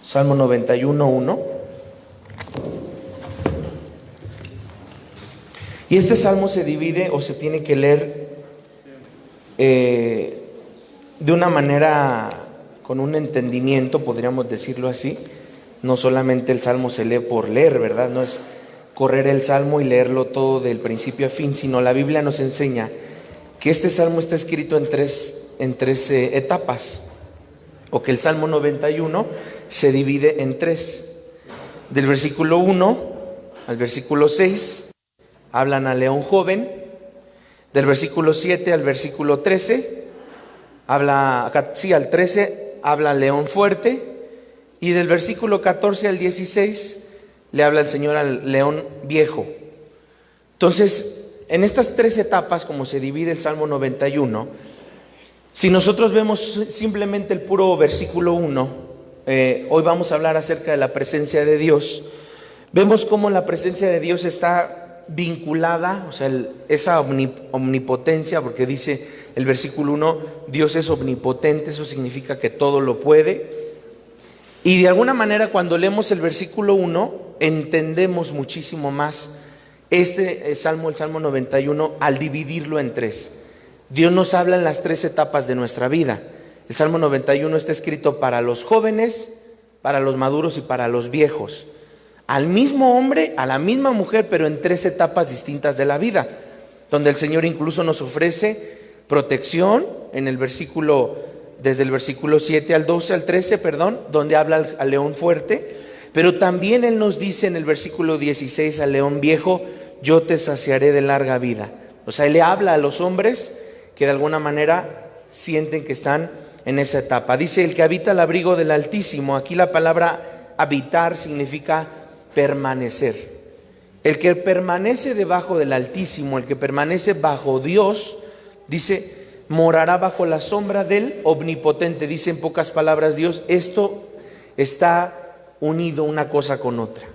Salmo 91:1. Y este salmo se divide o se tiene que leer de una manera con un entendimiento, podríamos decirlo así. No solamente el salmo se lee por leer, ¿verdad? No es correr el salmo y leerlo todo del principio a fin, sino la Biblia nos enseña que este salmo está escrito en tres etapas, o que el Salmo 91 se divide en tres. Del versículo 1 al versículo 6 hablan al león joven. Del versículo 7 al versículo 13 al 13 habla al león fuerte. Y del versículo 14 al 16 le habla el Señor al león viejo. Entonces, en estas tres etapas, como se divide el Salmo 91, si nosotros vemos simplemente el puro versículo 1, hoy vamos a hablar acerca de la presencia de Dios. Vemos cómo la presencia de Dios está vinculada, o sea, esa omnipotencia, porque dice el versículo 1, Dios es omnipotente, eso significa que todo lo puede. Y de alguna manera cuando leemos el versículo 1, entendemos muchísimo más el Salmo 91, al dividirlo en tres. Dios nos habla en las tres etapas de nuestra vida. El Salmo 91 está escrito para los jóvenes, para los maduros y para los viejos. Al mismo hombre, a la misma mujer, pero en tres etapas distintas de la vida, donde el Señor incluso nos ofrece protección en el versículo, desde el versículo 7 al 12, al 13, donde habla al león fuerte, pero también Él nos dice en el versículo 16 al león viejo, yo te saciaré de larga vida. O sea, Él le habla a los hombres que de alguna manera sienten que están en esa etapa. Dice, el que habita al abrigo del Altísimo. Aquí la palabra habitar significa permanecer. El que permanece debajo del Altísimo, el que permanece bajo Dios, dice, morará bajo la sombra del Omnipotente. Dice en pocas palabras Dios, esto está unido una cosa con otra.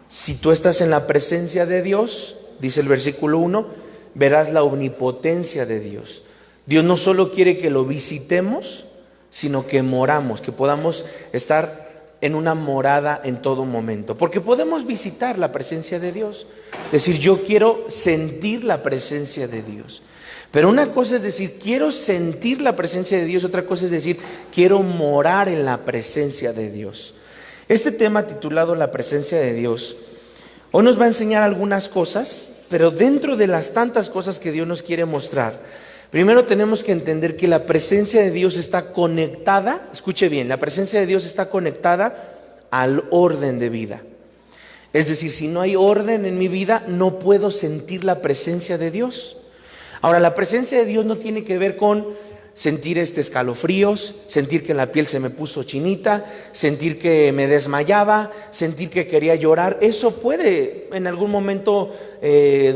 Si tú estás en la presencia de Dios, dice el versículo 1, verás la omnipotencia de Dios. Dios no solo quiere que lo visitemos, sino que moramos, que podamos estar en una morada en todo momento. Porque podemos visitar la presencia de Dios. Es decir, yo quiero sentir la presencia de Dios. Pero una cosa es decir, quiero sentir la presencia de Dios, otra cosa es decir, quiero morar en la presencia de Dios. Este tema titulado La presencia de Dios, hoy nos va a enseñar algunas cosas, pero dentro de las tantas cosas que Dios nos quiere mostrar, primero tenemos que entender que la presencia de Dios está conectada, escuche bien, la presencia de Dios está conectada al orden de vida. Es decir, si no hay orden en mi vida, no puedo sentir la presencia de Dios. Ahora, la presencia de Dios no tiene que ver con sentir escalofríos, sentir que la piel se me puso chinita, sentir que me desmayaba, sentir que quería llorar. Eso puede en algún momento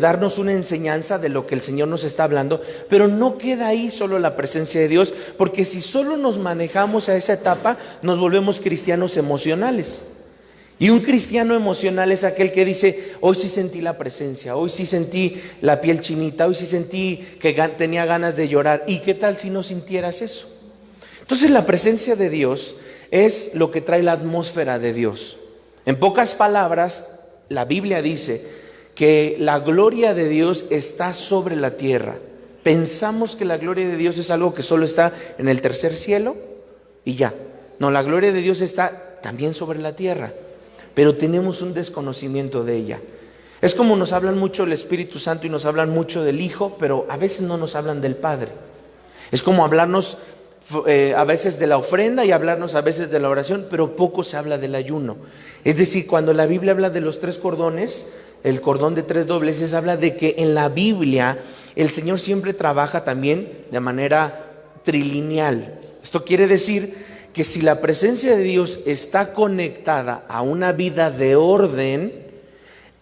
darnos una enseñanza de lo que el Señor nos está hablando, pero no queda ahí solo la presencia de Dios, porque si solo nos manejamos a esa etapa, nos volvemos cristianos emocionales. Y un cristiano emocional es aquel que dice, hoy sí sentí la presencia, hoy sí sentí la piel chinita, hoy sí sentí que tenía ganas de llorar. ¿Y qué tal si no sintieras eso? Entonces la presencia de Dios es lo que trae la atmósfera de Dios. En pocas palabras, la Biblia dice que la gloria de Dios está sobre la tierra. Pensamos que la gloria de Dios es algo que solo está en el tercer cielo y ya. No, la gloria de Dios está también sobre la tierra, pero tenemos un desconocimiento de ella. Es como nos hablan mucho del Espíritu Santo y nos hablan mucho del Hijo, pero a veces no nos hablan del Padre. Es como hablarnos a veces de la ofrenda y hablarnos a veces de la oración, pero poco se habla del ayuno. Es decir, cuando la Biblia habla de los tres cordones, el cordón de tres dobleces, habla de que en la Biblia el Señor siempre trabaja también de manera trilineal. Esto quiere decir que si la presencia de Dios está conectada a una vida de orden,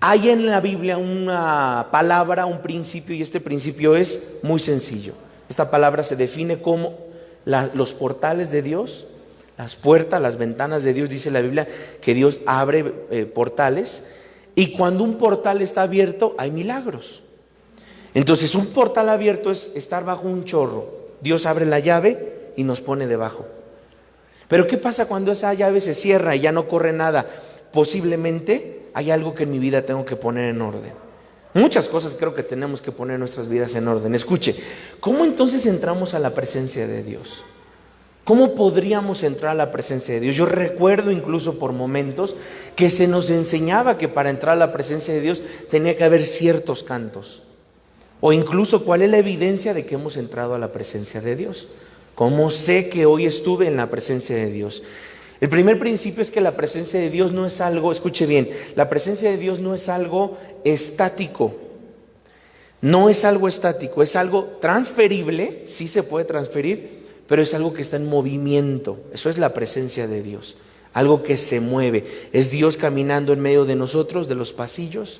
hay en la Biblia una palabra, un principio, y este principio es muy sencillo. Esta palabra se define como los portales de Dios, las puertas, las ventanas de Dios. Dice la Biblia que Dios abre portales, y cuando un portal está abierto hay milagros. Entonces un portal abierto es estar bajo un chorro. Dios abre la llave y nos pone debajo. Pero ¿qué pasa cuando esa llave se cierra y ya no corre nada? Posiblemente hay algo que en mi vida tengo que poner en orden. Muchas cosas creo que tenemos que poner nuestras vidas en orden. Escuche, ¿cómo entonces entramos a la presencia de Dios? ¿Cómo podríamos entrar a la presencia de Dios? Yo recuerdo incluso por momentos que se nos enseñaba que para entrar a la presencia de Dios tenía que haber ciertos cantos. O incluso cuál es la evidencia de que hemos entrado a la presencia de Dios. ¿Cómo sé que hoy estuve en la presencia de Dios? El primer principio es que la presencia de Dios no es algo, escuche bien, la presencia de Dios no es algo estático. No es algo estático, es algo transferible, sí se puede transferir, pero es algo que está en movimiento. Eso es la presencia de Dios, algo que se mueve. Es Dios caminando en medio de nosotros, de los pasillos.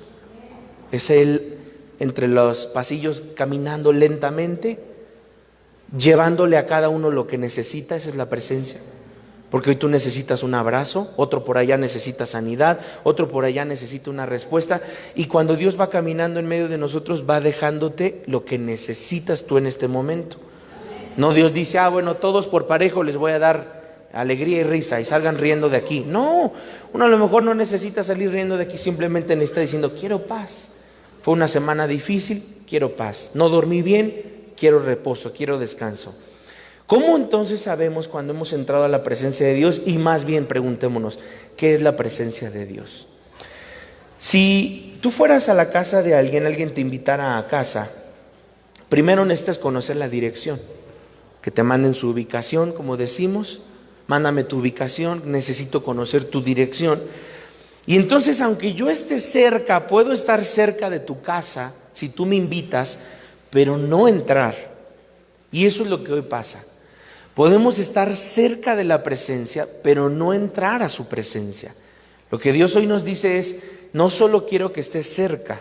Es Él entre los pasillos caminando lentamente, llevándole a cada uno lo que necesita. Esa es la presencia. Porque hoy tú necesitas un abrazo, otro por allá necesita sanidad, otro por allá necesita una respuesta. Y cuando Dios va caminando en medio de nosotros, va dejándote lo que necesitas tú en este momento. No, Dios dice, bueno, todos por parejo les voy a dar alegría y risa y salgan riendo de aquí. No, uno a lo mejor no necesita salir riendo de aquí, simplemente necesita diciendo, quiero paz. Fue una semana difícil, quiero paz. No dormí bien, quiero reposo, quiero descanso. ¿Cómo entonces sabemos cuando hemos entrado a la presencia de Dios? Y más bien preguntémonos, ¿qué es la presencia de Dios? Si tú fueras a la casa de alguien te invitara a casa, primero necesitas conocer la dirección, que te manden su ubicación, como decimos, mándame tu ubicación, necesito conocer tu dirección. Y entonces, aunque yo esté cerca, puedo estar cerca de tu casa, si tú me invitas, pero no entrar. Y eso es lo que hoy pasa. Podemos estar cerca de la presencia, pero no entrar a su presencia. Lo que Dios hoy nos dice es, no solo quiero que estés cerca,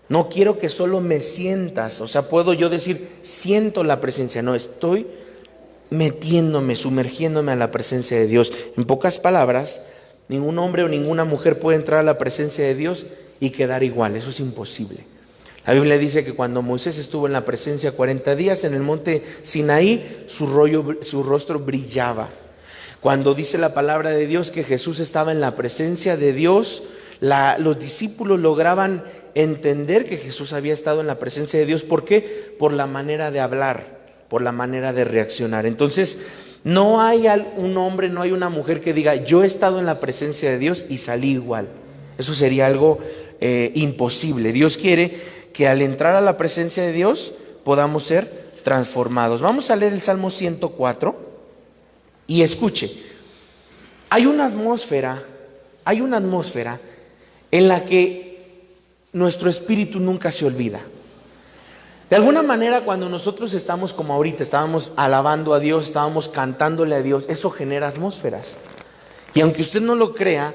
no quiero que solo me sientas, o sea, puedo yo decir, siento la presencia, no, estoy metiéndome, sumergiéndome a la presencia de Dios. En pocas palabras, ningún hombre o ninguna mujer puede entrar a la presencia de Dios y quedar igual, eso es imposible. La Biblia dice que cuando Moisés estuvo en la presencia 40 días en el monte Sinaí, su rostro brillaba. Cuando dice la palabra de Dios que Jesús estaba en la presencia de Dios, los discípulos lograban entender que Jesús había estado en la presencia de Dios. ¿Por qué? Por la manera de hablar, por la manera de reaccionar. Entonces, no hay un hombre, no hay una mujer que diga, yo he estado en la presencia de Dios y salí igual. Eso sería algo imposible. Dios quiere que al entrar a la presencia de Dios podamos ser transformados. Vamos a leer el Salmo 104 y escuche, hay una atmósfera en la que nuestro espíritu nunca se olvida. De alguna manera, cuando nosotros estamos como ahorita, estábamos alabando a Dios, estábamos cantándole a Dios, eso genera atmósferas. Y aunque usted no lo crea,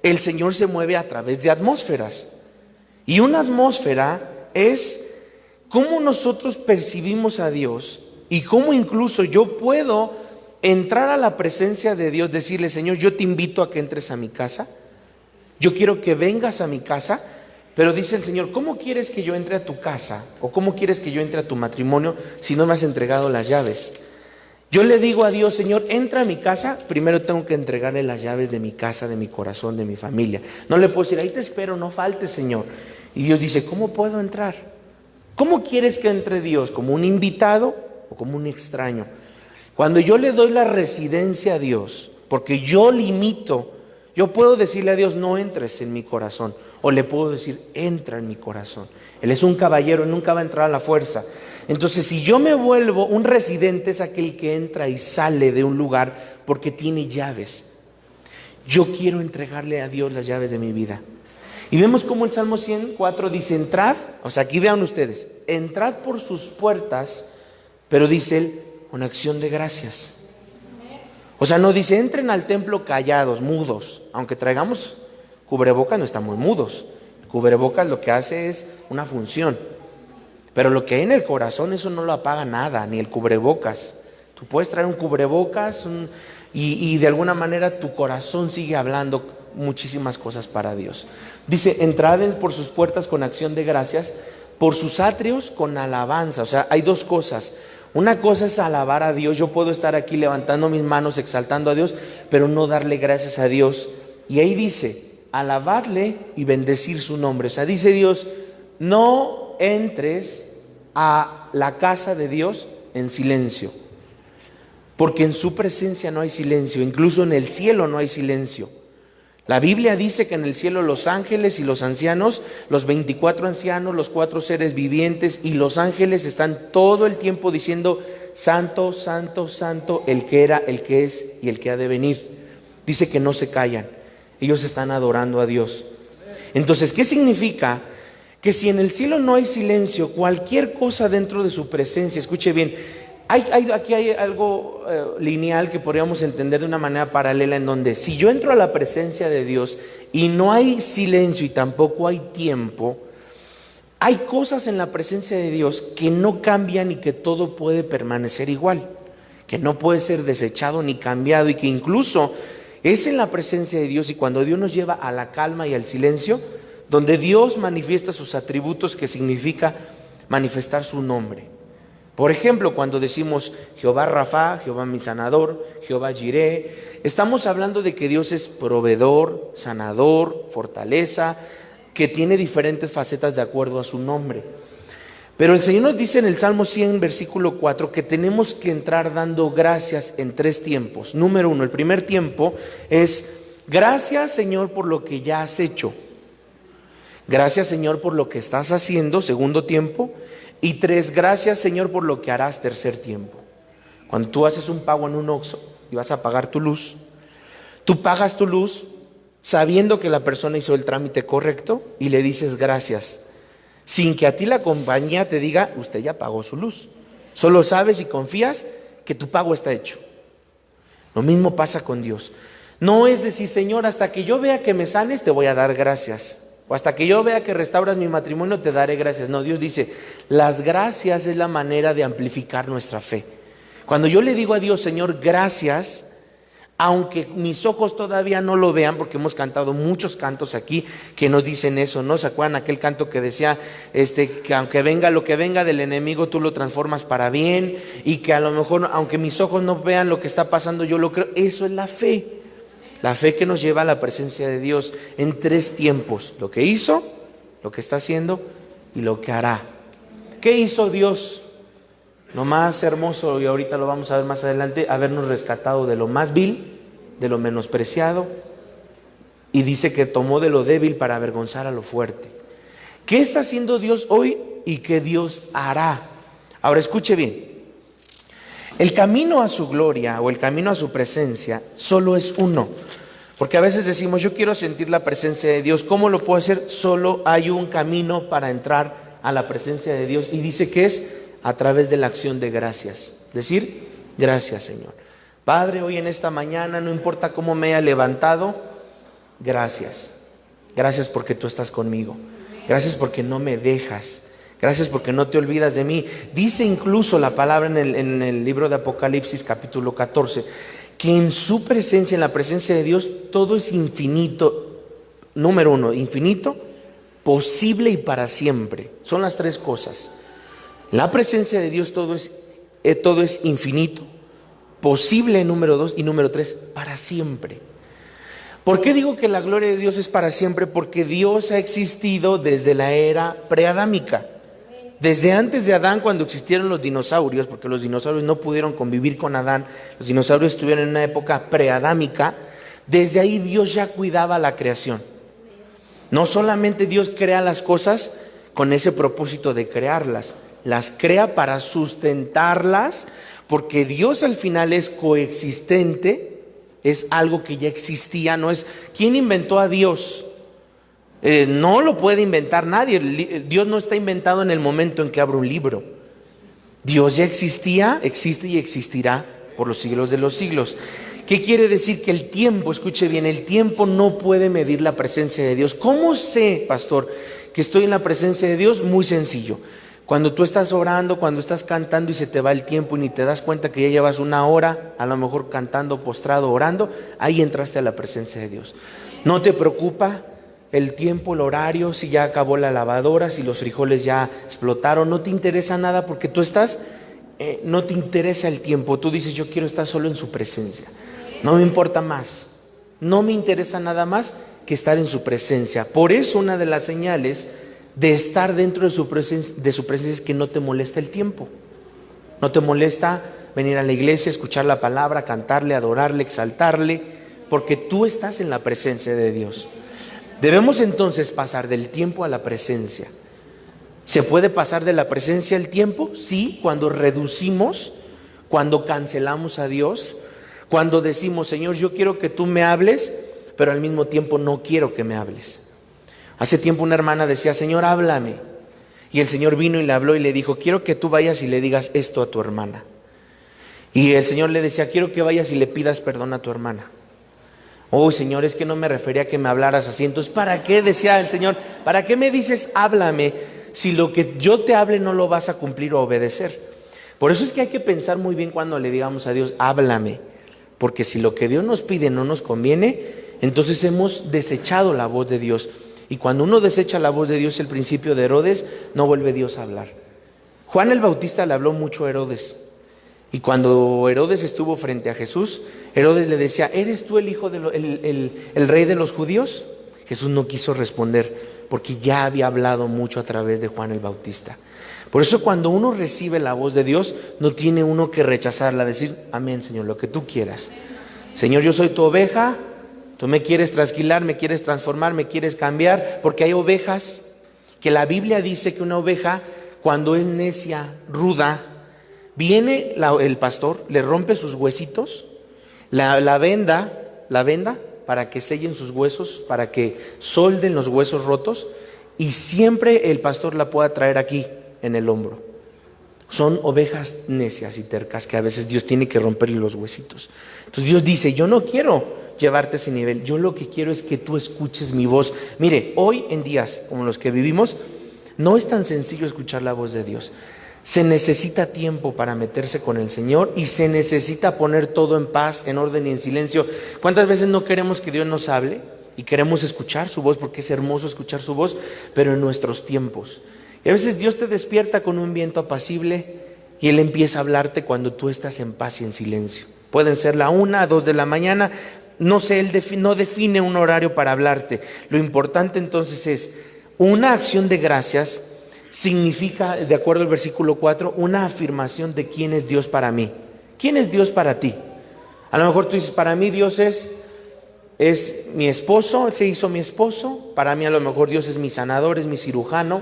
el Señor se mueve a través de atmósferas. Y una atmósfera es cómo nosotros percibimos a Dios y cómo incluso yo puedo entrar a la presencia de Dios, decirle, Señor, yo te invito a que entres a mi casa, yo quiero que vengas a mi casa, pero dice el Señor, ¿cómo quieres que yo entre a tu casa? ¿O cómo quieres que yo entre a tu matrimonio si no me has entregado las llaves? Yo le digo a Dios, Señor, entra a mi casa, primero tengo que entregarle las llaves de mi casa, de mi corazón, de mi familia. No le puedo decir, ahí te espero, no faltes, Señor. Y Dios dice, ¿cómo puedo entrar? ¿Cómo quieres que entre Dios? ¿Como un invitado o como un extraño? Cuando yo le doy la residencia a Dios, porque yo limito, yo puedo decirle a Dios, no entres en mi corazón. O le puedo decir, entra en mi corazón. Él es un caballero, nunca va a entrar a la fuerza. Entonces, si yo me vuelvo un residente, es aquel que entra y sale de un lugar porque tiene llaves. Yo quiero entregarle a Dios las llaves de mi vida. Y vemos como el Salmo 104 dice, entrad, o sea, aquí vean ustedes, entrad por sus puertas, pero dice él, con acción de gracias. O sea, no dice, entren al templo callados, mudos, aunque traigamos cubrebocas, no estamos mudos. El cubrebocas lo que hace es una función. Pero lo que hay en el corazón, eso no lo apaga nada, ni el cubrebocas. Tú puedes traer un cubrebocas y de alguna manera tu corazón sigue hablando muchísimas cosas para Dios. Dice, entrad por sus puertas con acción de gracias, por sus atrios con alabanza. O sea, hay dos cosas. Una cosa es alabar a Dios. Yo puedo estar aquí levantando mis manos, exaltando a Dios, pero no darle gracias a Dios. Y ahí dice, alabadle y bendecir su nombre. O sea, dice Dios, no entres a la casa de Dios en silencio, porque en su presencia no hay silencio, incluso en el cielo no hay silencio. La Biblia dice que en el cielo los ángeles y los ancianos, los 24 ancianos, los 4 seres vivientes y los ángeles están todo el tiempo diciendo, santo, santo, santo, el que era, el que es y el que ha de venir. Dice que no se callan, ellos están adorando a Dios. Entonces, ¿qué significa? Que si en el cielo no hay silencio, cualquier cosa dentro de su presencia, escuche bien, aquí hay algo lineal que podríamos entender de una manera paralela, en donde si yo entro a la presencia de Dios y no hay silencio y tampoco hay tiempo, hay cosas en la presencia de Dios que no cambian y que todo puede permanecer igual, que no puede ser desechado ni cambiado, y que incluso es en la presencia de Dios y cuando Dios nos lleva a la calma y al silencio, donde Dios manifiesta sus atributos, que significa manifestar su nombre. Por ejemplo, cuando decimos Jehová Rafa, Jehová mi sanador, Jehová Jireh, estamos hablando de que Dios es proveedor, sanador, fortaleza, que tiene diferentes facetas de acuerdo a su nombre. Pero el Señor nos dice en el Salmo 100, versículo 4, que tenemos que entrar dando gracias en 3 tiempos. Número 1, el primer tiempo es, gracias Señor por lo que ya has hecho. Gracias Señor por lo que estás haciendo, segundo tiempo. Y 3, gracias Señor por lo que harás, tercer tiempo. Cuando tú haces un pago en un Oxxo y vas a pagar tu luz, tú pagas tu luz sabiendo que la persona hizo el trámite correcto y le dices gracias, sin que a ti la compañía te diga, usted ya pagó su luz. Solo sabes y confías que tu pago está hecho. Lo mismo pasa con Dios. No es decir, Señor, hasta que yo vea que me sanes te voy a dar gracias, o hasta que yo vea que restauras mi matrimonio te daré gracias. No, Dios dice, las gracias es la manera de amplificar nuestra fe. Cuando yo le digo a Dios, Señor, gracias, aunque mis ojos todavía no lo vean, porque hemos cantado muchos cantos aquí que nos dicen eso, ¿no? ¿Se acuerdan aquel canto que decía, que aunque venga lo que venga del enemigo, tú lo transformas para bien, y que a lo mejor, aunque mis ojos no vean lo que está pasando, yo lo creo? Eso es la fe. La fe que nos lleva a la presencia de Dios en 3 tiempos: lo que hizo, lo que está haciendo y lo que hará. ¿Qué hizo Dios? Lo más hermoso, y ahorita lo vamos a ver más adelante, habernos rescatado de lo más vil, de lo menospreciado, y dice que tomó de lo débil para avergonzar a lo fuerte. ¿Qué está haciendo Dios hoy y qué Dios hará? Ahora escuche bien. El camino a su gloria o el camino a su presencia solo es uno. Porque a veces decimos, yo quiero sentir la presencia de Dios. ¿Cómo lo puedo hacer? Solo hay un camino para entrar a la presencia de Dios. Y dice que es a través de la acción de gracias. Decir, gracias Señor. Padre, hoy en esta mañana, no importa cómo me haya levantado, gracias. Gracias porque tú estás conmigo. Gracias porque no me dejas. Gracias porque no te olvidas de mí. Dice incluso la palabra en el libro de Apocalipsis capítulo 14, que en su presencia, en la presencia de Dios, todo es infinito. Número 1, infinito, posible y para siempre. Son las 3 cosas. En la presencia de Dios todo es infinito, posible, número 2, y número 3, para siempre. ¿Por qué digo que la gloria de Dios es para siempre? Porque Dios ha existido desde la era preadámica. Desde antes de Adán, cuando existieron los dinosaurios, porque los dinosaurios no pudieron convivir con Adán, los dinosaurios estuvieron en una época preadámica, desde ahí Dios ya cuidaba la creación. No solamente Dios crea las cosas con ese propósito de crearlas, las crea para sustentarlas, porque Dios al final es coexistente, es algo que ya existía, no es, ¿quién inventó a Dios? No lo puede inventar nadie. Dios no está inventado en el momento en que abre un libro. Dios ya existía, existe y existirá por los siglos de los siglos. ¿Qué quiere decir? Que el tiempo, escuche bien, el tiempo no puede medir la presencia de Dios. ¿Cómo sé, pastor, que estoy en la presencia de Dios? Muy sencillo. Cuando tú estás orando, cuando estás cantando y se te va el tiempo y ni te das cuenta que ya llevas 1 hora, a lo mejor cantando, postrado, orando, ahí entraste a la presencia de Dios. No te preocupa el tiempo, el horario, si ya acabó la lavadora, si los frijoles ya explotaron, no te interesa nada, porque tú estás no te interesa el tiempo. Tú dices, yo quiero estar solo en su presencia. No me importa más. No me interesa nada más que estar en su presencia. Por eso una de las señales de estar dentro de su presencia es que no te molesta el tiempo. No te molesta venir a la iglesia, escuchar la palabra, cantarle, adorarle, exaltarle, porque tú estás en la presencia de Dios. Debemos entonces pasar del tiempo a la presencia. ¿Se puede pasar de la presencia al tiempo? Sí, cuando reducimos, cuando cancelamos a Dios, cuando decimos, Señor, yo quiero que tú me hables, pero al mismo tiempo no quiero que me hables. Hace tiempo una hermana decía, Señor, háblame. Y el Señor vino y le habló y le dijo, quiero que tú vayas y le digas esto a tu hermana. Y el Señor le decía, quiero que vayas y le pidas perdón a tu hermana. Oh, Señor, es que no me refería a que me hablaras así. Entonces, ¿para qué? Decía el Señor, ¿para qué me dices háblame si lo que yo te hable no lo vas a cumplir o obedecer? Por eso es que hay que pensar muy bien cuando le digamos a Dios, háblame. Porque si lo que Dios nos pide no nos conviene, entonces hemos desechado la voz de Dios. Y cuando uno desecha la voz de Dios, el principio de Herodes, no vuelve Dios a hablar. Juan el Bautista le habló mucho a Herodes. Y cuando Herodes estuvo frente a Jesús, Herodes le decía, ¿eres tú el hijo el rey de los judíos? Jesús no quiso responder porque ya había hablado mucho a través de Juan el Bautista. Por eso cuando uno recibe la voz de Dios, no tiene uno que rechazarla, decir, amén, Señor, lo que tú quieras. Señor, yo soy tu oveja, tú me quieres trasquilar, me quieres transformar, me quieres cambiar, porque hay ovejas que la Biblia dice que una oveja, cuando es necia, ruda, viene el pastor, le rompe sus huesitos, la venda para que sellen sus huesos, para que solden los huesos rotos, y siempre el pastor la pueda traer aquí en el hombro. Son ovejas necias y tercas que a veces Dios tiene que romperle los huesitos. Entonces Dios dice, yo no quiero llevarte a ese nivel, yo lo que quiero es que tú escuches mi voz. Mire, hoy en días como los que vivimos, no es tan sencillo escuchar la voz de Dios. Se necesita tiempo para meterse con el Señor y se necesita poner todo en paz, en orden y en silencio. ¿Cuántas veces no queremos que Dios nos hable? Y queremos escuchar su voz porque es hermoso escuchar su voz, pero en nuestros tiempos. Y a veces Dios te despierta con un viento apacible y Él empieza a hablarte cuando tú estás en paz y en silencio. Pueden ser la 1, 2 de la mañana, no sé, Él no define un horario para hablarte. Lo importante entonces es una acción de gracias. Significa, de acuerdo al versículo 4, una afirmación de quién es Dios para mí. ¿Quién es Dios para ti? A lo mejor tú dices, para mí Dios es mi esposo, Él se hizo mi esposo. Para mí a lo mejor Dios es mi sanador, es mi cirujano.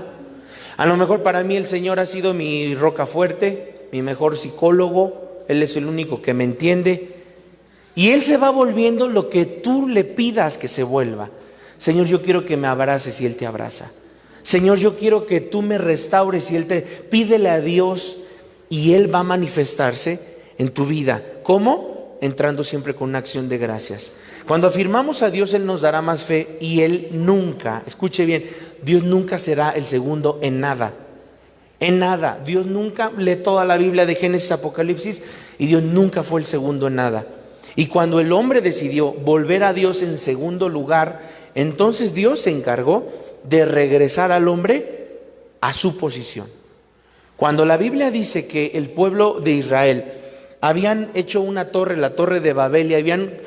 A lo mejor para mí el Señor ha sido mi roca fuerte, mi mejor psicólogo. Él es el único que me entiende. Y Él se va volviendo lo que tú le pidas que se vuelva. Señor, yo quiero que me abraces y Él te abraza. Señor, yo quiero que tú me restaures y pídele a Dios y Él va a manifestarse en tu vida. ¿Cómo? Entrando siempre con una acción de gracias. Cuando afirmamos a Dios, Él nos dará más fe y Él nunca, escuche bien, Dios nunca será el segundo en nada. En nada. Dios nunca, lee toda la Biblia de Génesis a Apocalipsis y Dios nunca fue el segundo en nada. Y cuando el hombre decidió volver a Dios en segundo lugar, entonces Dios se encargó de regresar al hombre a su posición. Cuando la Biblia dice que el pueblo de Israel habían hecho una torre, la torre de Babel, y habían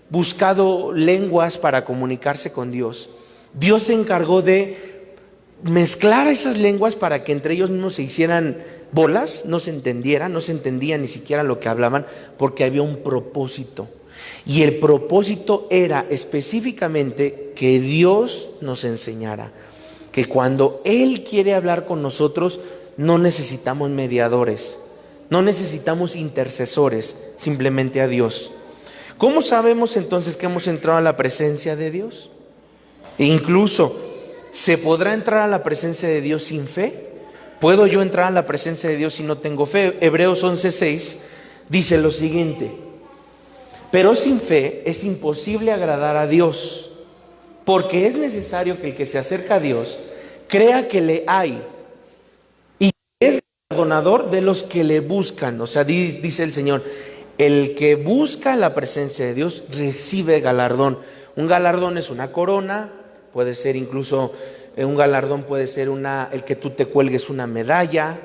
buscado lenguas para comunicarse con Dios, Dios se encargó de mezclar esas lenguas para que entre ellos mismos se hicieran bolas, no se entendieran, no se entendía ni siquiera lo que hablaban, porque había un propósito. Y el propósito era específicamente que Dios nos enseñara que cuando Él quiere hablar con nosotros, no necesitamos mediadores, no necesitamos intercesores, simplemente a Dios. ¿Cómo sabemos entonces que hemos entrado a la presencia de Dios? E incluso, ¿se podrá entrar a la presencia de Dios sin fe? ¿Puedo yo entrar a la presencia de Dios si no tengo fe? Hebreos 11:6 dice lo siguiente: pero sin fe es imposible agradar a Dios, porque es necesario que el que se acerca a Dios crea que le hay y es galardonador de los que le buscan. O sea, dice el Señor, el que busca la presencia de Dios recibe galardón. Un galardón es una corona, puede ser incluso un galardón, puede ser el que tú te cuelgues una medalla.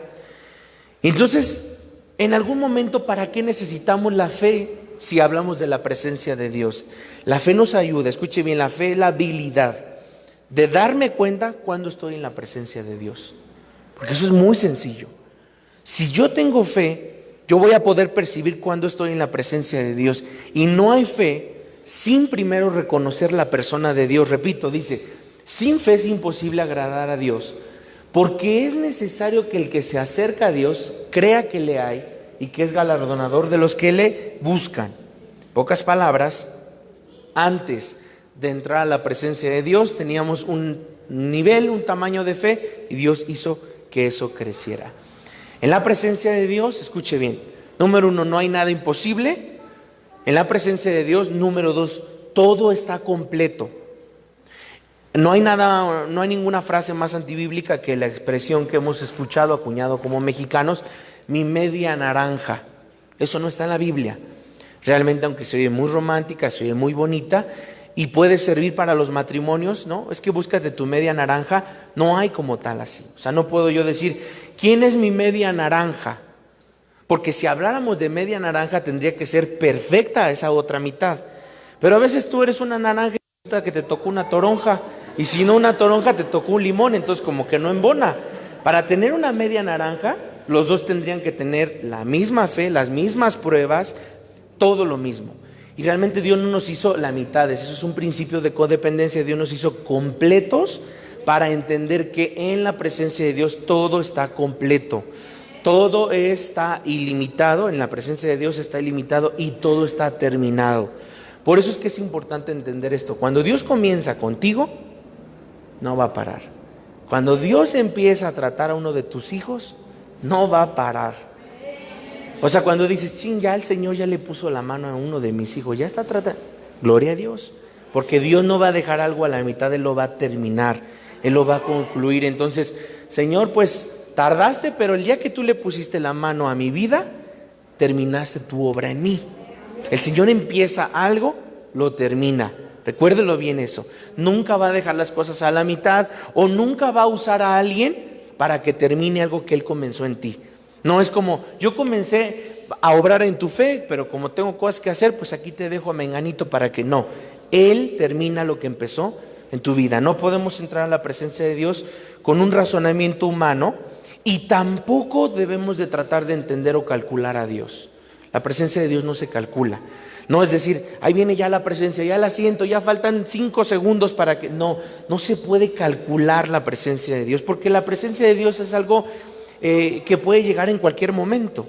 Entonces, En algún momento, ¿para qué necesitamos la fe si hablamos de la presencia de Dios? La fe nos ayuda, escuche bien, la fe es la habilidad de darme cuenta cuando estoy en la presencia de Dios. Porque eso es muy sencillo. Si yo tengo fe, yo voy a poder percibir cuando estoy en la presencia de Dios. Y no hay fe sin primero reconocer la persona de Dios. Repito, dice, sin fe es imposible agradar a Dios, porque es necesario que el que se acerca a Dios crea que le hay y que es galardonador de los que le buscan. Pocas palabras, antes de entrar a la presencia de Dios teníamos un nivel, un tamaño de fe, y Dios hizo que eso creciera. En la presencia de Dios, escuche bien, número 1, no hay nada imposible. En la presencia de Dios, número 2, todo está completo. No hay ninguna frase más antibíblica que la expresión que hemos escuchado, acuñado como mexicanos, mi media naranja. Eso no está en la Biblia. Realmente, aunque se oye muy romántica, se oye muy bonita y puede servir para los matrimonios, ¿no? Es que búscate tu media naranja, no hay como tal así. O sea, no puedo yo decir, ¿quién es mi media naranja? Porque si habláramos de media naranja tendría que ser perfecta esa otra mitad. Pero a veces tú eres una naranja que te tocó una toronja, y si no una toronja te tocó un limón, entonces como que no embona. Para tener una media naranja, los dos tendrían que tener la misma fe, las mismas pruebas, todo lo mismo. Y realmente Dios no nos hizo la mitad, eso es un principio de codependencia. Dios nos hizo completos para entender que en la presencia de Dios todo está completo. Todo está ilimitado, en la presencia de Dios está ilimitado y todo está terminado. Por eso es que es importante entender esto. Cuando Dios comienza contigo, no va a parar. Cuando Dios empieza a tratar a uno de tus hijos, no va a parar. O sea, cuando dices, ching, ya el Señor ya le puso la mano a uno de mis hijos, ya está tratando. Gloria a Dios, porque Dios no va a dejar algo a la mitad, Él lo va a terminar, Él lo va a concluir. Entonces, Señor, pues tardaste, pero el día que tú le pusiste la mano a mi vida, terminaste tu obra en mí. El Señor empieza algo, lo termina. Recuérdelo bien eso. Nunca va a dejar las cosas a la mitad, o nunca va a usar a alguien para que termine algo que Él comenzó en ti. No es como, yo comencé a obrar en tu fe, pero como tengo cosas que hacer, pues aquí te dejo a menganito para que no. Él termina lo que empezó en tu vida. No podemos entrar a la presencia de Dios con un razonamiento humano, y tampoco debemos de tratar de entender o calcular a Dios. La presencia de Dios no se calcula. No es decir, ahí viene ya la presencia, ya la siento, ya faltan 5 segundos para que... No se puede calcular la presencia de Dios, porque la presencia de Dios es algo que puede llegar en cualquier momento.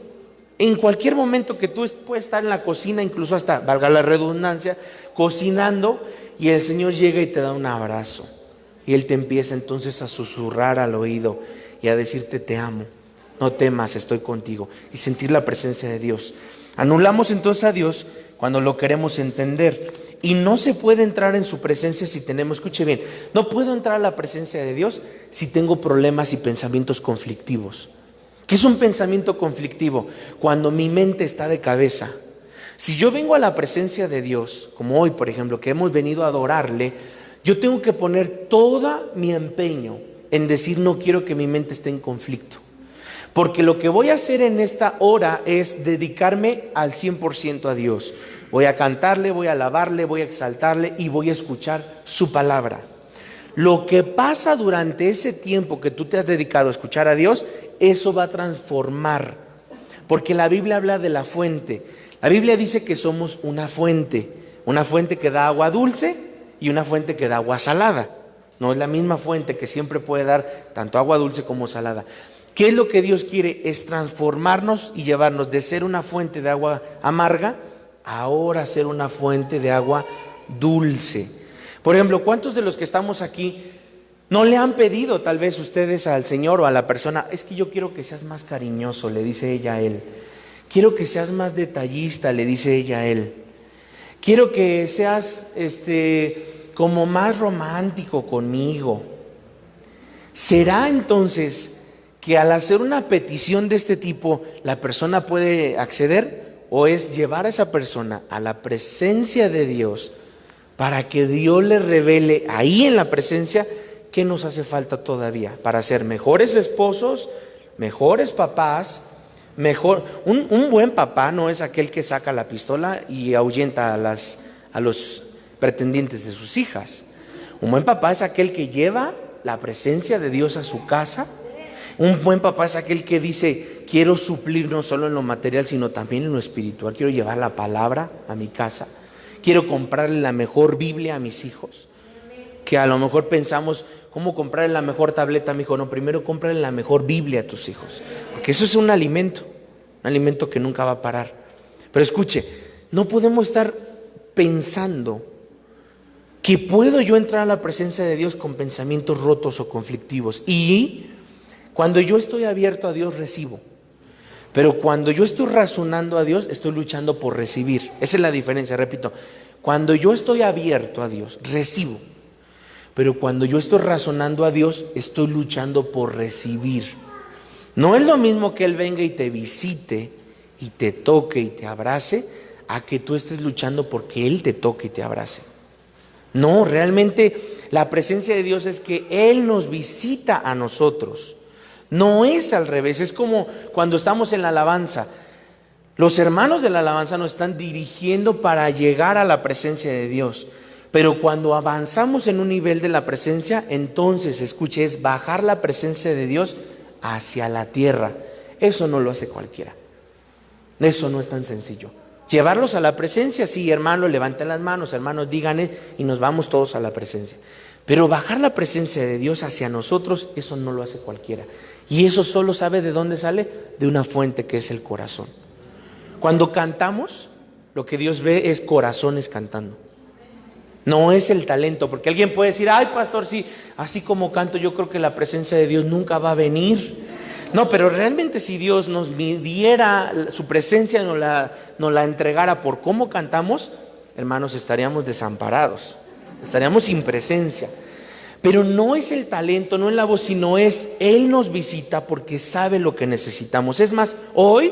En cualquier momento que tú puedes estar en la cocina, incluso hasta, valga la redundancia, cocinando, y el Señor llega y te da un abrazo. Y Él te empieza entonces a susurrar al oído y a decirte, te amo, no temas, estoy contigo. Y sentir la presencia de Dios. Anulamos entonces a Dios cuando lo queremos entender. Y no se puede entrar en su presencia si tenemos, escuche bien, no puedo entrar a la presencia de Dios si tengo problemas y pensamientos conflictivos. ¿Qué es un pensamiento conflictivo? Cuando mi mente está de cabeza. Si yo vengo a la presencia de Dios, como hoy por ejemplo, que hemos venido a adorarle, yo tengo que poner todo mi empeño en decir, no quiero que mi mente esté en conflicto. Porque lo que voy a hacer en esta hora es dedicarme al 100% a Dios. Voy a cantarle, voy a alabarle, voy a exaltarle y voy a escuchar su palabra. Lo que pasa durante ese tiempo que tú te has dedicado a escuchar a Dios, eso va a transformar. Porque la Biblia habla de la fuente. La Biblia dice que somos una fuente que da agua dulce y una fuente que da agua salada. No es la misma fuente que siempre puede dar tanto agua dulce como salada. ¿Qué es lo que Dios quiere? Es transformarnos y llevarnos de ser una fuente de agua amarga, ahora ser una fuente de agua dulce. Por ejemplo, ¿cuántos de los que estamos aquí no le han pedido tal vez ustedes al Señor o a la persona, es que yo quiero que seas más cariñoso, le dice ella a él? Quiero que seas más detallista, le dice ella a él. Quiero que seas como más romántico conmigo. ¿Será entonces que al hacer una petición de este tipo la persona puede acceder? ¿O es llevar a esa persona a la presencia de Dios para que Dios le revele ahí en la presencia qué nos hace falta todavía para ser mejores esposos, mejores papás, Mejor, un buen papá no es aquel que saca la pistola y ahuyenta a los pretendientes de sus hijas. Un buen papá es aquel que lleva la presencia de Dios a su casa. Un buen papá es aquel que dice, quiero suplir no solo en lo material, sino también en lo espiritual. Quiero llevar la palabra a mi casa. Quiero comprarle la mejor Biblia a mis hijos. Que a lo mejor pensamos, ¿cómo comprarle la mejor tableta a mi hijo? No, primero cómprale la mejor Biblia a tus hijos. Porque eso es un alimento que nunca va a parar. Pero escuche, no podemos estar pensando que puedo yo entrar a la presencia de Dios con pensamientos rotos o conflictivos. Y cuando yo estoy abierto a Dios, recibo. Pero cuando yo estoy razonando a Dios, estoy luchando por recibir. Esa es la diferencia, repito. Cuando yo estoy abierto a Dios, recibo. Pero cuando yo estoy razonando a Dios, estoy luchando por recibir. No es lo mismo que Él venga y te visite y te toque y te abrace, a que tú estés luchando porque Él te toque y te abrace. No, realmente la presencia de Dios es que Él nos visita a nosotros. No es al revés, es como cuando estamos en la alabanza. Los hermanos de la alabanza nos están dirigiendo para llegar a la presencia de Dios. Pero cuando avanzamos en un nivel de la presencia, entonces, escuche, es bajar la presencia de Dios hacia la tierra. Eso no lo hace cualquiera. Eso no es tan sencillo. Llevarlos a la presencia, sí, hermanos, levanten las manos, hermanos, díganle, y nos vamos todos a la presencia. Pero bajar la presencia de Dios hacia nosotros, eso no lo hace cualquiera. Y eso solo sabe de dónde sale, de una fuente que es el corazón. Cuando cantamos, lo que Dios ve es corazones cantando. No es el talento, porque alguien puede decir, ay pastor, sí, así como canto, yo creo que la presencia de Dios nunca va a venir. No, pero realmente si Dios nos midiera su presencia, nos la entregara por cómo cantamos, hermanos, estaríamos desamparados, estaríamos sin presencia. Pero no es el talento, no es la voz, sino es Él nos visita porque sabe lo que necesitamos. Es más, hoy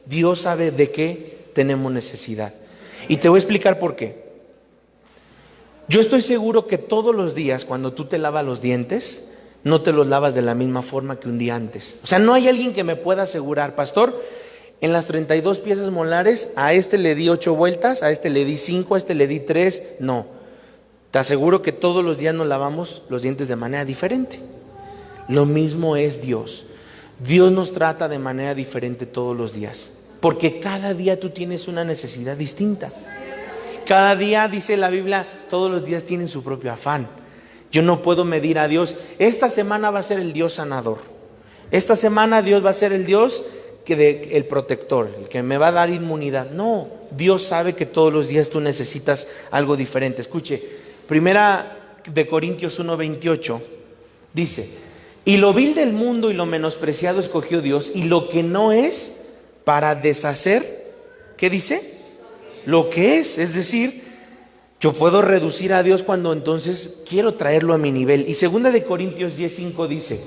Dios sabe de qué tenemos necesidad. Y te voy a explicar por qué. Yo estoy seguro que todos los días cuando tú te lavas los dientes, no te los lavas de la misma forma que un día antes. O sea, no hay alguien que me pueda asegurar, pastor, en las 32 piezas molares, a este le di 8 vueltas, a este le di 5, a este le di 3. No, te aseguro que todos los días nos lavamos los dientes de manera diferente. Lo mismo es Dios. Dios nos trata de manera diferente todos los días, porque cada día tú tienes una necesidad distinta. Cada día, dice la Biblia, todos los días tienen su propio afán. Yo no puedo medir a Dios. Esta semana va a ser el Dios sanador. Esta semana Dios va a ser el Dios el protector, el que me va a dar inmunidad. No, Dios sabe que todos los días tú necesitas algo diferente. Escuche, Primera de Corintios 1:28 dice, y lo vil del mundo y lo menospreciado escogió Dios, y lo que no es, para deshacer, ¿qué dice? Lo que es decir, yo puedo reducir a Dios cuando entonces quiero traerlo a mi nivel. Y 2 de Corintios 10:5 dice,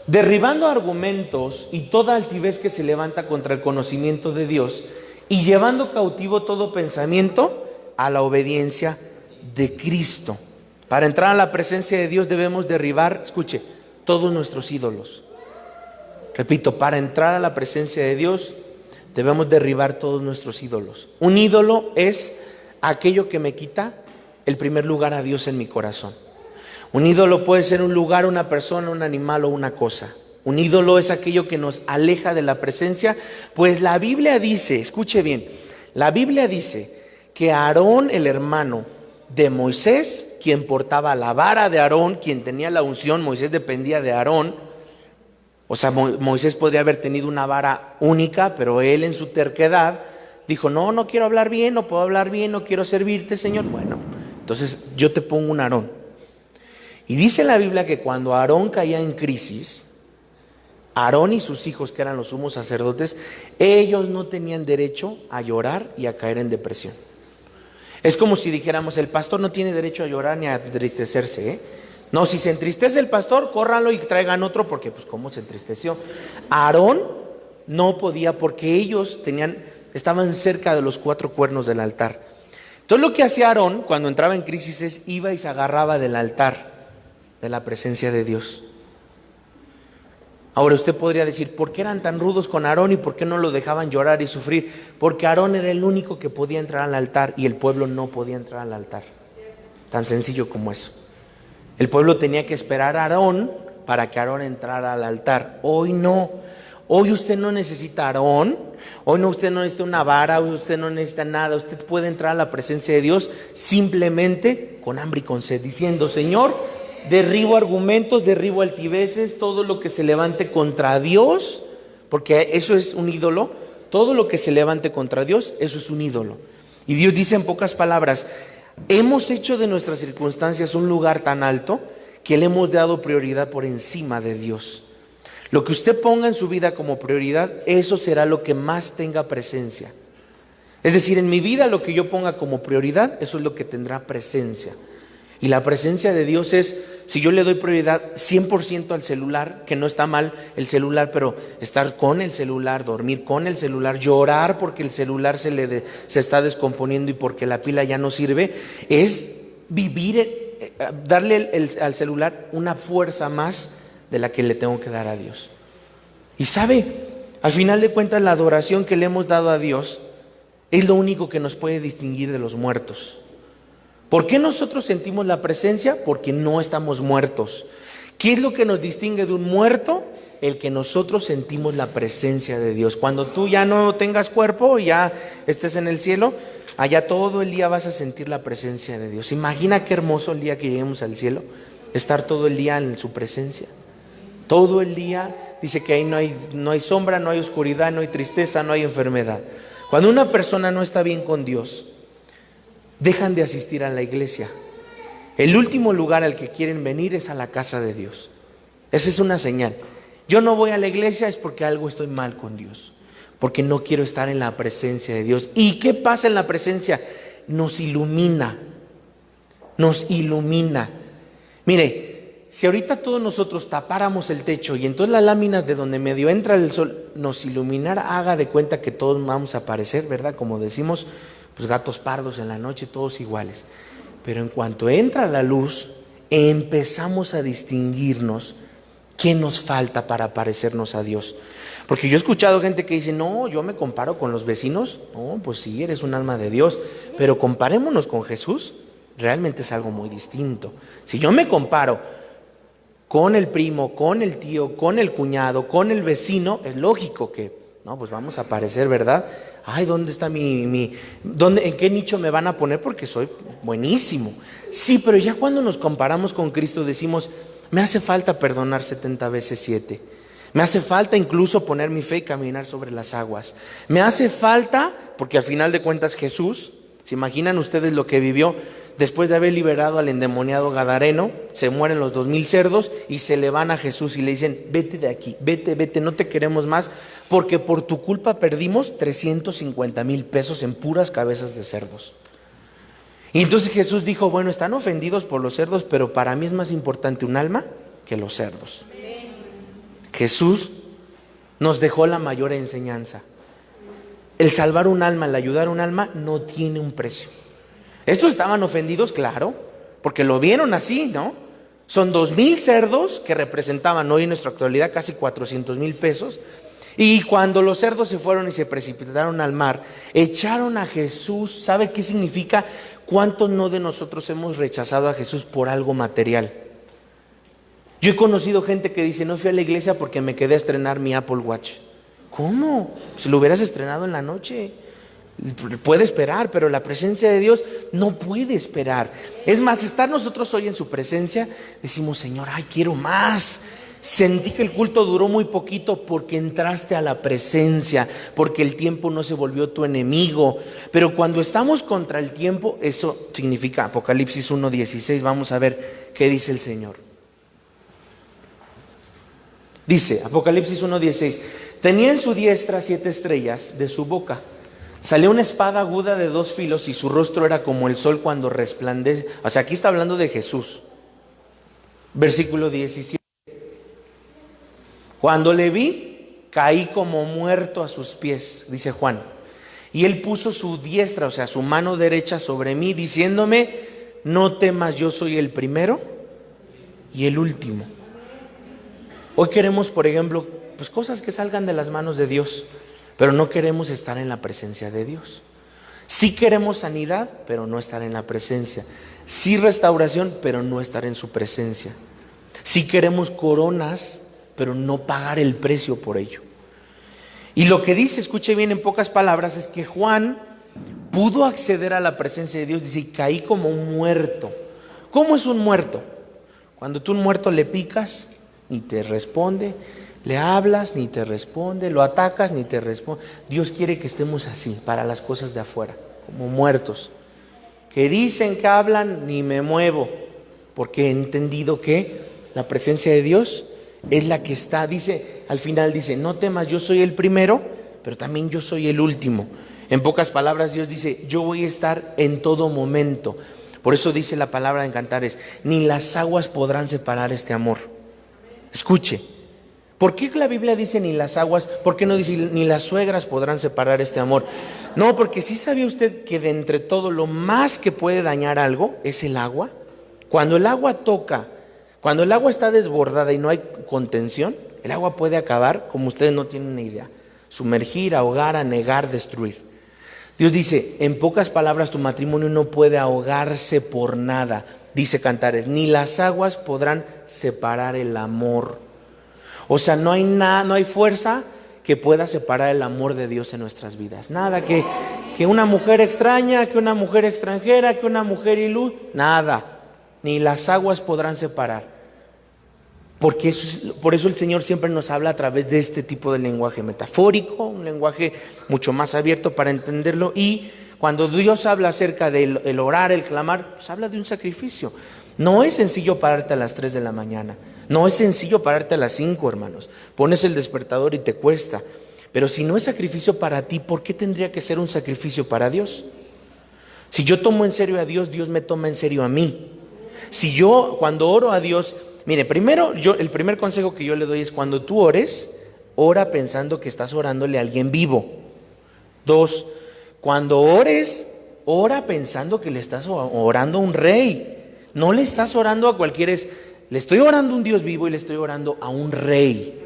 derribando argumentos y toda altivez que se levanta contra el conocimiento de Dios, y llevando cautivo todo pensamiento a la obediencia de Cristo. Para entrar a la presencia de Dios debemos derribar, escuche, todos nuestros ídolos. Repito, para entrar a la presencia de Dios debemos derribar todos nuestros ídolos. Un ídolo es aquello que me quita el primer lugar a Dios en mi corazón. Un ídolo puede ser un lugar, una persona, un animal o una cosa. Un ídolo es aquello que nos aleja de la presencia. Pues la Biblia dice, escuche bien, la Biblia dice que Aarón, el hermano de Moisés, quien portaba la vara de Aarón, quien tenía la unción, Moisés dependía de Aarón. O sea, Moisés podría haber tenido una vara única, pero él en su terquedad dijo, no quiero hablar bien, no puedo hablar bien, no quiero servirte, Señor. Bueno, entonces yo te pongo un Aarón. Y dice la Biblia que cuando Aarón caía en crisis, Aarón y sus hijos, que eran los sumos sacerdotes, ellos no tenían derecho a llorar y a caer en depresión. Es como si dijéramos, el pastor no tiene derecho a llorar ni a entristecerse, ¿eh? No, si se entristece el pastor, córranlo y traigan otro, porque pues cómo se entristeció. Aarón no podía porque ellos estaban cerca de los 4 cuernos del altar. Entonces lo que hacía Aarón cuando entraba en crisis es iba y se agarraba del altar, de la presencia de Dios. Ahora usted podría decir, ¿por qué eran tan rudos con Aarón y por qué no lo dejaban llorar y sufrir? Porque Aarón era el único que podía entrar al altar y el pueblo no podía entrar al altar. Tan sencillo como eso. El pueblo tenía que esperar a Aarón para que Aarón entrara al altar. Hoy no. Hoy usted no necesita a Aarón. Hoy no, usted no necesita una vara. Hoy usted no necesita nada. Usted puede entrar a la presencia de Dios simplemente con hambre y con sed, diciendo, Señor, derribo argumentos, derribo altiveces, todo lo que se levante contra Dios, porque eso es un ídolo. Todo lo que se levante contra Dios, eso es un ídolo. Y Dios dice en pocas palabras, hemos hecho de nuestras circunstancias un lugar tan alto que le hemos dado prioridad por encima de Dios. Lo que usted ponga en su vida como prioridad, eso será lo que más tenga presencia. Es decir, en mi vida lo que yo ponga como prioridad, eso es lo que tendrá presencia. Y la presencia de Dios es, si yo le doy prioridad 100% al celular, que no está mal el celular, pero estar con el celular, dormir con el celular, llorar porque el celular se está descomponiendo y porque la pila ya no sirve, es vivir, darle al celular una fuerza más de la que le tengo que dar a Dios. Y sabe, al final de cuentas la adoración que le hemos dado a Dios es lo único que nos puede distinguir de los muertos. ¿Por qué nosotros sentimos la presencia? Porque no estamos muertos. ¿Qué es lo que nos distingue de un muerto? El que nosotros sentimos la presencia de Dios. Cuando tú ya no tengas cuerpo, ya estés en el cielo, allá todo el día vas a sentir la presencia de Dios. Imagina qué hermoso el día que lleguemos al cielo, estar todo el día en su presencia. Todo el día, dice que ahí no hay sombra, no hay oscuridad, no hay tristeza, no hay enfermedad. Cuando una persona no está bien con Dios, dejan de asistir a la iglesia. El último lugar al que quieren venir es a la casa de Dios. Esa es una señal. Yo no voy a la iglesia es porque algo estoy mal con Dios, porque no quiero estar en la presencia de Dios. ¿Y qué pasa en la presencia? Nos ilumina. Nos ilumina. Mire, si ahorita todos nosotros tapáramos el techo y entonces las láminas de donde medio entra el sol nos iluminara, haga de cuenta que todos vamos a aparecer, ¿verdad? Como decimos, pues gatos pardos en la noche, todos iguales. Pero en cuanto entra la luz, empezamos a distinguirnos qué nos falta para parecernos a Dios. Porque yo he escuchado gente que dice, no, yo me comparo con los vecinos. No, pues sí, eres un alma de Dios, pero comparémonos con Jesús, realmente es algo muy distinto. Si yo me comparo con el primo, con el tío, con el cuñado, con el vecino, es lógico que, no, pues vamos a parecer, ¿verdad? Ay, ¿dónde está en qué nicho me van a poner? Porque soy buenísimo. Sí, pero ya cuando nos comparamos con Cristo decimos, me hace falta perdonar 70 veces 7. Me hace falta incluso poner mi fe y caminar sobre las aguas. Me hace falta, porque al final de cuentas Jesús, ¿se imaginan ustedes lo que vivió? Después de haber liberado al endemoniado gadareno, se mueren los 2000 cerdos y se le van a Jesús y le dicen, vete de aquí, vete, no te queremos más, porque por tu culpa perdimos 350,000 pesos en puras cabezas de cerdos. Y entonces Jesús dijo, bueno, están ofendidos por los cerdos, pero para mí es más importante un alma que los cerdos. Jesús nos dejó la mayor enseñanza. El salvar un alma, el ayudar a un alma, no tiene un precio. Estos estaban ofendidos, claro, porque lo vieron así, ¿no? Son 2,000 cerdos que representaban hoy en nuestra actualidad casi 400,000 pesos. Y cuando los cerdos se fueron y se precipitaron al mar, echaron a Jesús. ¿Sabe qué significa? ¿Cuántos no de nosotros hemos rechazado a Jesús por algo material? Yo he conocido gente que dice, no fui a la iglesia porque me quedé a estrenar mi Apple Watch. ¿Cómo? Si lo hubieras estrenado en la noche. Puede esperar, pero la presencia de Dios no puede esperar. Es más, estar nosotros hoy en su presencia, decimos, Señor, ay, quiero más. Sentí que el culto duró muy poquito porque entraste a la presencia, porque el tiempo no se volvió tu enemigo. Pero cuando estamos contra el tiempo, eso significa Apocalipsis 1:16. Vamos a ver qué dice el Señor. Dice, Apocalipsis 1:16, tenía en su diestra 7 estrellas, de su boca salió una espada aguda de 2 filos y su rostro era como el sol cuando resplandece. O sea, aquí está hablando de Jesús. Versículo 17. Cuando le vi, caí como muerto a sus pies, dice Juan. Y él puso su diestra, o sea, su mano derecha sobre mí, diciéndome, no temas, yo soy el primero y el último. Hoy queremos, por ejemplo, pues cosas que salgan de las manos de Dios, pero no queremos estar en la presencia de Dios. Sí queremos sanidad, pero no estar en la presencia. Sí restauración, pero no estar en su presencia. Sí queremos coronas, pero no pagar el precio por ello. Y lo que dice, escuche bien en pocas palabras, es que Juan pudo acceder a la presencia de Dios, dice, y caí como un muerto. ¿Cómo es un muerto? Cuando tú a un muerto le picas, ni te responde, le hablas, ni te responde, lo atacas, ni te responde. Dios quiere que estemos así, para las cosas de afuera, como muertos, que dicen, que hablan, ni me muevo, porque he entendido que la presencia de Dios es la que está, dice, al final dice, no temas, yo soy el primero, pero también yo soy el último. En pocas palabras, Dios dice, yo voy a estar en todo momento. Por eso dice la palabra en Cantares, ni las aguas podrán separar este amor. Escuche, ¿por qué la Biblia dice ni las aguas? ¿Por qué no dice ni las suegras podrán separar este amor? No, porque sí sabía usted que de entre todo lo más que puede dañar algo es el agua. Cuando el agua toca, cuando el agua está desbordada y no hay contención, el agua puede acabar como ustedes no tienen ni idea. Sumergir, ahogar, anegar, destruir. Dios dice, en pocas palabras, tu matrimonio no puede ahogarse por nada. Dice Cantares, ni las aguas podrán separar el amor. O sea, no hay nada, no hay fuerza que pueda separar el amor de Dios en nuestras vidas. Nada que una mujer extraña, que una mujer extranjera, que una mujer ilú, nada. Ni las aguas podrán separar. Porque por eso el Señor siempre nos habla a través de este tipo de lenguaje metafórico, un lenguaje mucho más abierto para entenderlo. Y cuando Dios habla acerca del orar, el clamar, pues habla de un sacrificio. No es sencillo pararte a las 3 de la mañana. No es sencillo pararte a las 5, hermanos. Pones el despertador y te cuesta. Pero si no es sacrificio para ti, ¿por qué tendría que ser un sacrificio para Dios? Si yo tomo en serio a Dios, Dios me toma en serio a mí. Si yo cuando oro a Dios, mire, primero, el primer consejo que yo le doy es cuando tú ores, ora pensando que estás orándole a alguien vivo. 2, cuando ores, ora pensando que le estás orando a un rey. No le estás orando a cualquiera, le estoy orando a un Dios vivo y le estoy orando a un rey.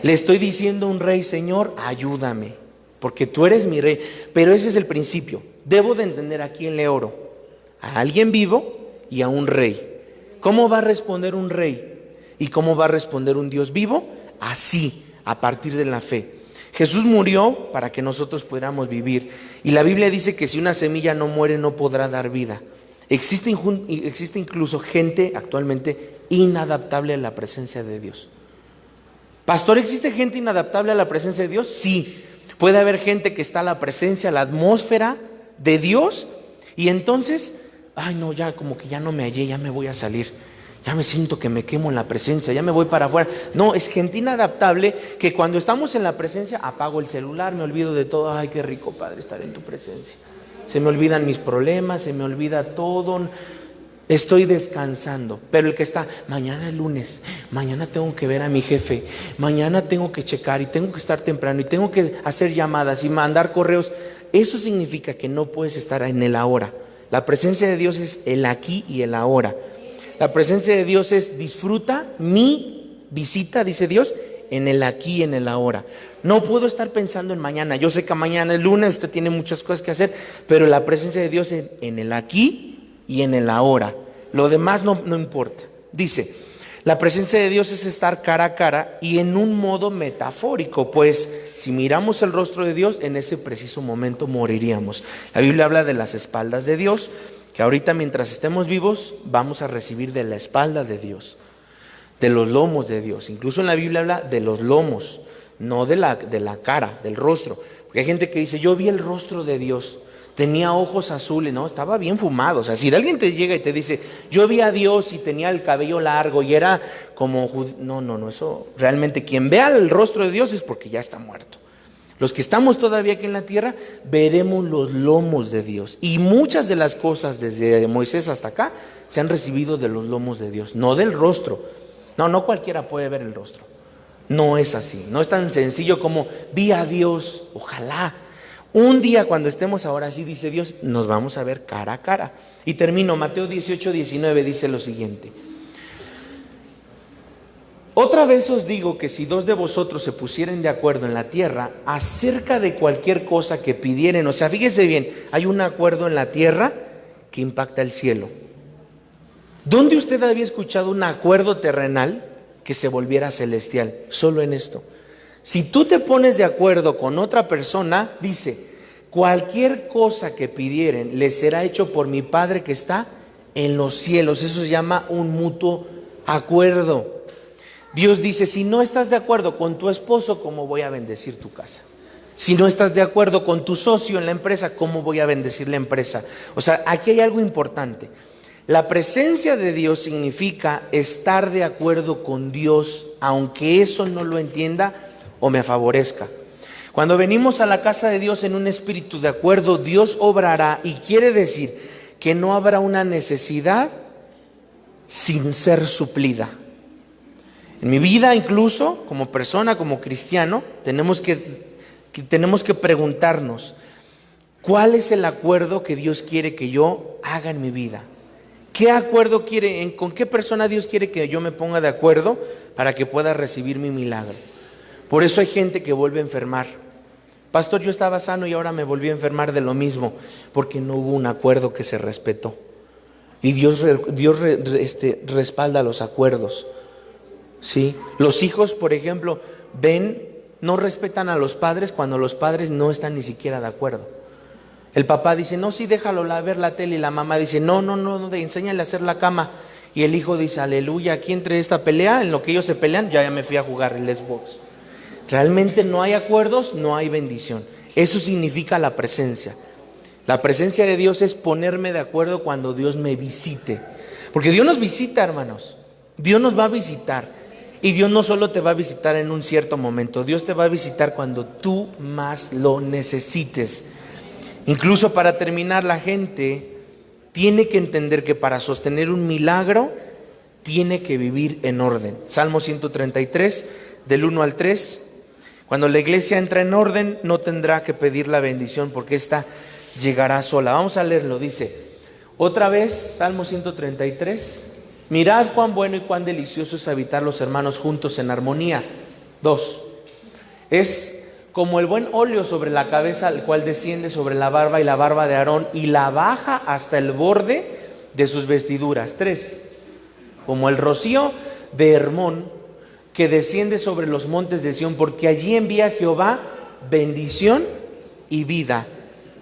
Le estoy diciendo a un rey, Señor, ayúdame, porque tú eres mi rey. Pero ese es el principio. Debo de entender a quién le oro. A alguien vivo y a un rey. ¿Cómo va a responder un rey? ¿Y cómo va a responder un Dios vivo? Así, a partir de la fe. Jesús murió para que nosotros pudiéramos vivir. Y la Biblia dice que si una semilla no muere, no podrá dar vida. Existe incluso gente actualmente inadaptable a la presencia de Dios. Pastor, ¿existe gente inadaptable a la presencia de Dios? Sí. Puede haber gente que está a la presencia, a la atmósfera de Dios, y entonces, ay no, ya como que ya no me hallé, ya me voy a salir, ya me siento que me quemo en la presencia, ya me voy para afuera. No, es gente inadaptable que cuando estamos en la presencia apago el celular, me olvido de todo. Ay, qué rico, Padre, estar en tu presencia. Se me olvidan mis problemas, se me olvida todo, estoy descansando. Pero el que está, mañana es lunes, mañana tengo que ver a mi jefe, mañana tengo que checar y tengo que estar temprano y tengo que hacer llamadas y mandar correos, eso significa que no puedes estar en el ahora. La presencia de Dios es el aquí y el ahora. La presencia de Dios es disfruta mi visita, dice Dios, en el aquí y en el ahora. No puedo estar pensando en mañana. Yo sé que mañana es lunes, usted tiene muchas cosas que hacer, pero la presencia de Dios es en el aquí y en el ahora. Lo demás no importa. Dice, la presencia de Dios es estar cara a cara y en un modo metafórico, pues si miramos el rostro de Dios, en ese preciso momento moriríamos. La Biblia habla de las espaldas de Dios, que ahorita mientras estemos vivos vamos a recibir de la espalda de Dios, de los lomos de Dios. Incluso en la Biblia habla de los lomos, no de la cara, del rostro. Porque hay gente que dice, yo vi el rostro de Dios, tenía ojos azules, no, estaba bien fumado. O sea, si alguien te llega y te dice, yo vi a Dios y tenía el cabello largo y era como no, eso realmente quien vea el rostro de Dios es porque ya está muerto. Los que estamos todavía aquí en la tierra veremos los lomos de Dios, y muchas de las cosas desde Moisés hasta acá se han recibido de los lomos de Dios, no del rostro. No cualquiera puede ver el rostro. No es así, no es tan sencillo como vi a Dios. Ojalá un día cuando estemos ahora así, dice Dios, nos vamos a ver cara a cara. Y termino, Mateo 18:19 dice lo siguiente: Otra vez os digo que si dos de vosotros se pusieren de acuerdo en la tierra acerca de cualquier cosa que pidieren, o sea, fíjese bien, hay un acuerdo en la tierra que impacta el cielo. ¿Dónde usted había escuchado un acuerdo terrenal que se volviera celestial? Solo en esto. Si tú te pones de acuerdo con otra persona, dice, cualquier cosa que pidieren les será hecho por mi Padre que está en los cielos. Eso se llama un mutuo acuerdo. Dios dice, si no estás de acuerdo con tu esposo, ¿cómo voy a bendecir tu casa? Si no estás de acuerdo con tu socio en la empresa, ¿cómo voy a bendecir la empresa? O sea, aquí hay algo importante. La presencia de Dios significa estar de acuerdo con Dios, aunque eso no lo entienda o me favorezca. Cuando venimos a la casa de Dios en un espíritu de acuerdo, Dios obrará, y quiere decir que no habrá una necesidad sin ser suplida. En mi vida, incluso como persona, como cristiano, tenemos que preguntarnos, ¿cuál es el acuerdo que Dios quiere que yo haga en mi vida? ¿Qué acuerdo quiere, con qué persona Dios quiere que yo me ponga de acuerdo para que pueda recibir mi milagro? Por eso hay gente que vuelve a enfermar. Pastor, yo estaba sano y ahora me volví a enfermar de lo mismo, porque no hubo un acuerdo que se respetó. Y Dios respalda los acuerdos. ¿Sí? Los hijos, por ejemplo, no respetan a los padres cuando los padres no están ni siquiera de acuerdo. El papá dice, no, sí, déjalo ver la tele, y la mamá dice, no, enséñale a hacer la cama. Y el hijo dice, aleluya, aquí entre esta pelea, en lo que ellos se pelean, ya me fui a jugar el Xbox. Realmente no hay acuerdos, no hay bendición. Eso significa la presencia. La presencia de Dios es ponerme de acuerdo cuando Dios me visite. Porque Dios nos visita, hermanos. Dios nos va a visitar. Y Dios no solo te va a visitar en un cierto momento, Dios te va a visitar cuando tú más lo necesites. Incluso para terminar, la gente tiene que entender que para sostener un milagro tiene que vivir en orden. Salmo 133, del 1 al 3. Cuando la iglesia entra en orden, no tendrá que pedir la bendición porque ésta llegará sola. Vamos a leerlo, dice, otra vez, Salmo 133. Mirad cuán bueno y cuán delicioso es habitar los hermanos juntos en armonía. 2. Es como el buen óleo sobre la cabeza, el cual desciende sobre la barba y la barba de Aarón y la baja hasta el borde de sus vestiduras. 3. Como el rocío de Hermón que desciende sobre los montes de Sión, porque allí envía Jehová bendición y vida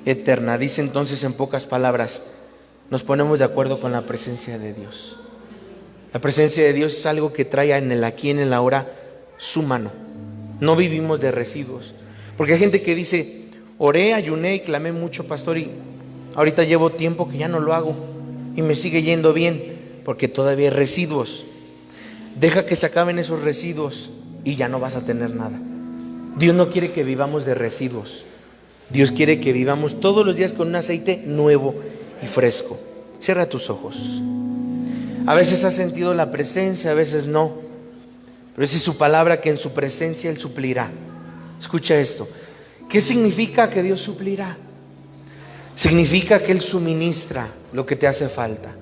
eterna. Dice entonces, en pocas palabras, nos ponemos de acuerdo con la presencia de Dios. La presencia de Dios es algo que trae en el aquí, en el ahora, su mano. No vivimos de residuos. Porque hay gente que dice, oré, ayuné y clamé mucho, pastor, y ahorita llevo tiempo que ya no lo hago y me sigue yendo bien, porque todavía hay residuos. Deja que se acaben esos residuos y ya no vas a tener nada. Dios no quiere que vivamos de residuos. Dios quiere que vivamos todos los días con un aceite nuevo y fresco. Cierra tus ojos. A veces has sentido la presencia, a veces no. Pero esa es su palabra, que en su presencia Él suplirá. Escucha esto. ¿Qué significa que Dios suplirá? Significa que Él suministra lo que te hace falta.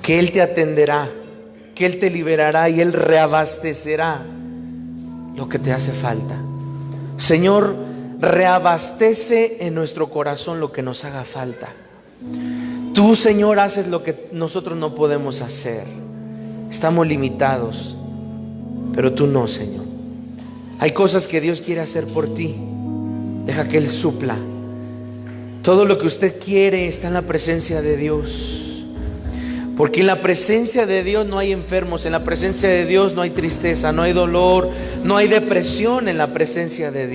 Que Él te atenderá, que Él te liberará y Él reabastecerá lo que te hace falta. Señor, reabastece en nuestro corazón lo que nos haga falta. Tú, Señor, haces lo que nosotros no podemos hacer. Estamos limitados, pero tú no, Señor. Hay cosas que Dios quiere hacer por ti. Deja que Él supla. Todo lo que usted quiere está en la presencia de Dios. Porque en la presencia de Dios no hay enfermos. En la presencia de Dios no hay tristeza, no hay dolor, no hay depresión en la presencia de Dios.